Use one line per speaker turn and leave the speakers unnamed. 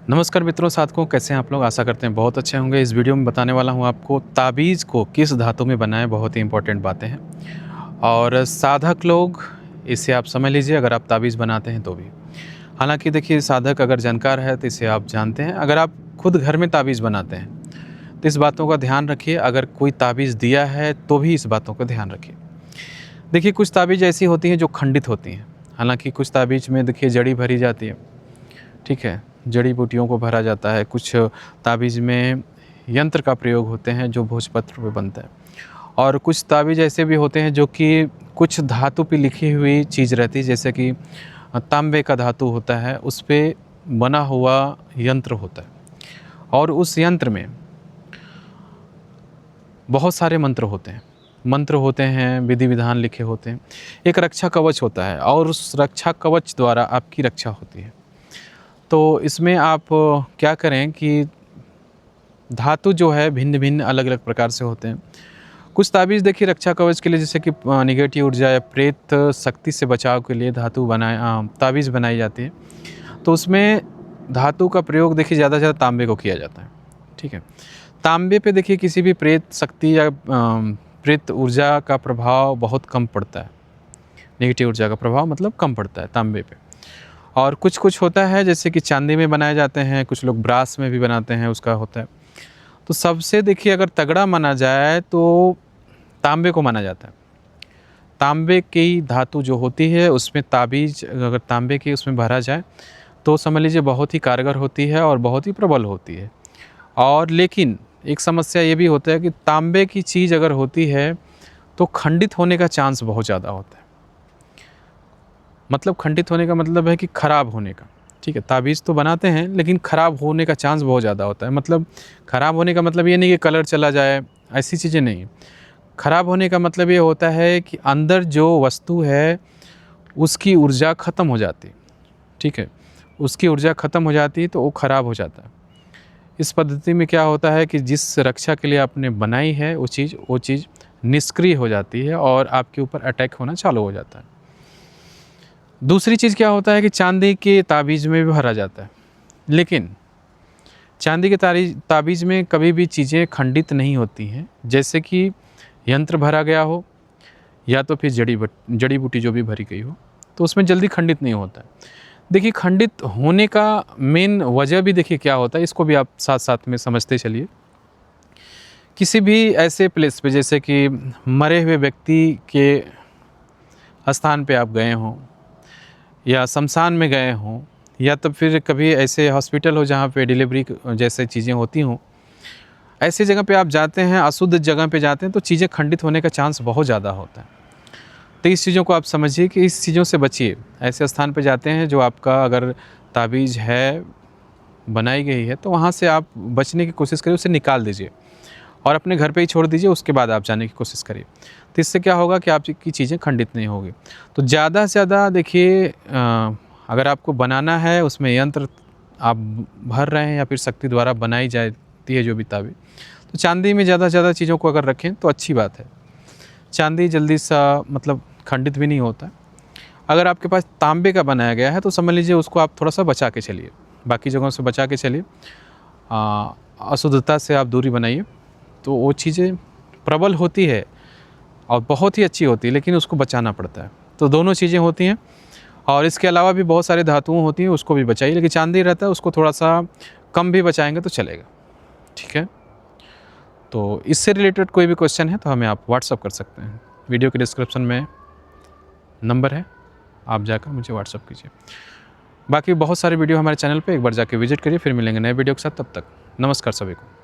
नमस्कार मित्रों, साथियों, कैसे हैं आप लोग। आशा करते हैं बहुत अच्छे होंगे। इस वीडियो में बताने वाला हूं आपको ताबीज़ को किस धातु में बनाएं। बहुत ही इंपॉर्टेंट बातें हैं और साधक लोग इसे आप समझ लीजिए अगर आप ताबीज़ बनाते हैं तो भी। हालांकि देखिए, साधक अगर जानकार है तो इसे आप जानते हैं। अगर आप खुद घर में ताबीज़ बनाते हैं तो इस बातों का ध्यान रखिए। अगर कोई ताबीज़ दिया है तो भी इस बातों का ध्यान रखिए। देखिए, कुछ ताबीज़ ऐसी होती हैं जो खंडित होती हैं। हालांकि कुछ ताबीज़ में देखिए जड़ी भरी जाती है, ठीक है, जड़ी बूटियों को भरा जाता है। कुछ ताबीज़ में यंत्र का प्रयोग होते हैं जो भोजपत्र पे बनता है, और कुछ ताबीज़ ऐसे भी होते हैं जो कि कुछ धातु पे लिखी हुई चीज़ रहती है, जैसे कि तांबे का धातु होता है, उस पे बना हुआ यंत्र होता है और उस यंत्र में बहुत सारे मंत्र होते हैं, विधि विधान लिखे होते हैं। एक रक्षा कवच होता है और उस रक्षा कवच द्वारा आपकी रक्षा होती है। तो इसमें आप क्या करें कि धातु जो है भिन्न-भिन्न अलग-अलग प्रकार से होते हैं। कुछ ताबीज़ देखिए रक्षा कवच के लिए, जैसे कि नेगेटिव ऊर्जा या प्रेत शक्ति से बचाव के लिए ताबीज़ बनाई जाती है। तो उसमें धातु का प्रयोग देखिए ज़्यादा से ज़्यादा तांबे को किया जाता है, ठीक है। तांबे पे देखिए किसी भी प्रेत शक्ति या प्रेत ऊर्जा का प्रभाव बहुत कम पड़ता है। नेगेटिव ऊर्जा का प्रभाव मतलब कम पड़ता है तांबे पे। और कुछ होता है जैसे कि चांदी में बनाए जाते हैं, कुछ लोग ब्रास में भी बनाते हैं, उसका होता है। तो सबसे देखिए अगर तगड़ा माना जाए तो तांबे को माना जाता है। तांबे की धातु जो होती है उसमें ताबीज़ अगर तांबे की उसमें भरा जाए तो समझ लीजिए बहुत ही कारगर होती है और बहुत ही प्रबल होती है। और लेकिन एक समस्या ये भी होता है कि तांबे की चीज़ अगर होती है तो खंडित होने का चांस बहुत ज़्यादा होता है। मतलब खंडित होने का मतलब है कि ख़राब होने का, ठीक है। ताबीज़ तो बनाते हैं लेकिन ख़राब होने का चांस बहुत ज़्यादा होता है। मतलब ख़राब होने का मतलब ये नहीं कि कलर चला जाए, ऐसी चीज़ें नहीं। ख़राब होने का मतलब ये होता है कि अंदर जो वस्तु है उसकी ऊर्जा ख़त्म हो जाती है, ठीक है। उसकी ऊर्जा ख़त्म हो जाती है तो वो ख़राब हो जाता है। इस पद्धति में क्या होता है कि जिस रक्षा के लिए आपने बनाई है वो चीज़ निष्क्रिय हो जाती है और आपके ऊपर अटैक होना चालू हो जाता है। दूसरी चीज़ क्या होता है कि चांदी के ताबीज़ में भी भरा जाता है, लेकिन चांदी के ताबीज़ में कभी भी चीज़ें खंडित नहीं होती हैं। जैसे कि यंत्र भरा गया हो या तो फिर जड़ी बूटी जो भी भरी गई हो, तो उसमें जल्दी खंडित नहीं होता है। देखिए, खंडित होने का मेन वजह भी देखिए क्या होता है, इसको भी आप साथ साथ में समझते चलिए। किसी भी ऐसे प्लेस पे, जैसे कि मरे हुए व्यक्ति के स्थान पे आप गए हों या शमशान में गए हों, या तो फिर कभी ऐसे हॉस्पिटल हो जहाँ पे डिलीवरी जैसे चीज़ें होती हों, ऐसी जगह पे आप जाते हैं, अशुद्ध जगह पे जाते हैं, तो चीज़ें खंडित होने का चांस बहुत ज़्यादा होता है। तो इस चीज़ों को आप समझिए कि इस चीज़ों से बचिए। ऐसे स्थान पे जाते हैं जो आपका अगर ताबीज़ है, बनाई गई है, तो वहाँ से आप बचने की कोशिश करिए, उसे निकाल दीजिए और अपने घर पे ही छोड़ दीजिए। उसके बाद आप जाने की कोशिश करिए। तो इससे क्या होगा कि आपकी चीज़ें खंडित नहीं होगी। तो ज़्यादा से ज़्यादा देखिए, अगर आपको बनाना है, उसमें यंत्र आप भर रहे हैं या फिर शक्ति द्वारा बनाई जाती है जो भी ताबीज़, तो चांदी में ज़्यादा से ज़्यादा चीज़ों को अगर रखें तो अच्छी बात है। चांदी जल्दी सा मतलब खंडित भी नहीं होता। अगर आपके पास तांबे का बनाया गया है तो समझ लीजिए उसको आप थोड़ा सा बचा के चलिए, बाकी जगहों से बचा के चलिए। अशुद्धता से आप दूरी बनाइए, तो वो चीज़ें प्रबल होती है और बहुत ही अच्छी होती है, लेकिन उसको बचाना पड़ता है। तो दोनों चीज़ें होती हैं और इसके अलावा भी बहुत सारे धातुएँ होती हैं, उसको भी बचाइए। लेकिन चांदी रहता है, उसको थोड़ा सा कम भी बचाएँगे तो चलेगा, ठीक है। तो इससे रिलेटेड कोई भी क्वेश्चन है तो हमें आप व्हाट्सअप कर सकते हैं। वीडियो के डिस्क्रिप्शन में नंबर है, आप जाकर मुझे व्हाट्सअप कीजिए। बाकी बहुत सारे वीडियो हमारे चैनल पे एक बार जाके विजिट करिए। फिर मिलेंगे नए वीडियो के साथ, तब तक नमस्कार सभी को।